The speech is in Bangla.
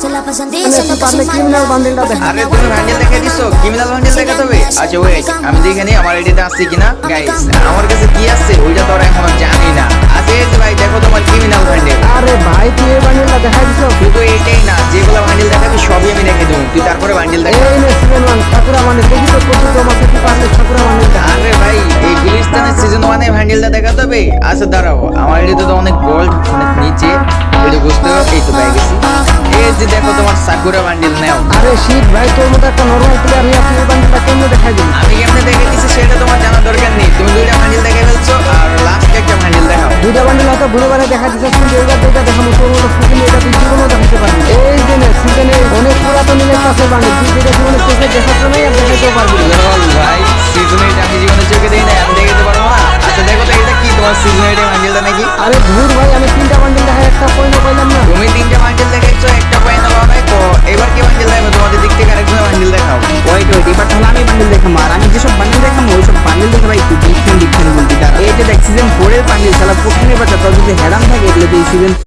ক্রিমিনাল বান্ডেলটা দেখা। আরে তুমি বান্ডেল দেখে দিছো, ক্রিমিনাল বান্ডেল দেখাতে হবে? আচ্ছা ওয়েট, আমি দেখে নিই আমার এডিতে আসছে কিনা। গাইস আমার কাছে কি আছে ওইটা তো এখনো জানি না। আচ্ছা এই যে ভাই দেখো তোমার ক্রিমিনাল বান্ডেল। আরে ভাই তুই এই বান্ডেলটা দেখাই দিছো? শুধু এটাই না, যেগুলো বান্ডেল দেখাবি সবই আমি দেখে দেবো, তুই তারপরে বান্ডেল দেখা। এই নে সিজন 1 সাকুরা বান্ডেল দেখি তো কত তোমাকে কি পারলে সাকুরা বান্ডেলটা। আরে ভাই এই গুলিস্তানের সিজন 1 এর বান্ডেলটা দেখাতে হবে। আচ্ছা দাঁড়াও, আমার এডিতে তো অনেক গোল্ড, অনেক নিচে, এটা বুঝতে হবে। এই তো পেয়ে গেছি। এই যে দেখো তোমার সাকুরা বান্ডেল নাও। আরে শিট ভাই তোর মতো একটা নরমাল প্লেয়ার হয়ে আপনি এই বান্ডেলটা কেমনে দেখাই দিন? আমি কেমনে দেখে দিছি সেটা তোমার জানার দরকার নেই, তুমি দুইটা বান্ডেল দেখে ফেলছো আর লাস্ট একটা বান্ডেল দেখাও। দুইটা বান্ডেল হয়তো ঘুরে দেখা দিচ্ছে, কিন্তু এইবার যেটা দেখাবো তোর মতো সিজনে এটা তুই জীবনেও দেখাতে পারবি। এই যে নে সিজনে অনেক পুরাতন ইলেক্ট আছে বান্ডেল, তুই যেটা জীবনে চোখে দেখাচ্ছ নাই আর দেখাইতেও পারবি না। লল ভাই সিজনে এটা আমি জীবনে চোখে দেই না, আমি দেখাতে পারবো না। আচ্ছা দেখো তো এটা কি তোমার সিজনে এটা বান্ডেলটা নাকি? আরে ধুর ভাই আমি তিনটা বান্ডেল দেখাই একটা পয়েন্ট পাইলাম না। তুমি তিনটা বান্ডেল দেখাইছো, একটা পয়েন্ট পাও নাই, তো এবার কি বান্ডেল দেখাবো? তোমাদের দিক থেকে আরেকজনের বান্ডেল দেখাও। ওয়েট এবার তাহলে আমি বান্ডেল দেখাবো। আর আমি যেসব বান্ডেল দেখাবো ওইসব বান্ডেল দেখে ভাই একটু ডিফারেন্ট বলতে। এই যে দেখ সিজন 4 এর বান্ডেল, তাহলে প্রথমে বাচ্চা তোর যদি হেরাম থাকে এগুলো এই সিজন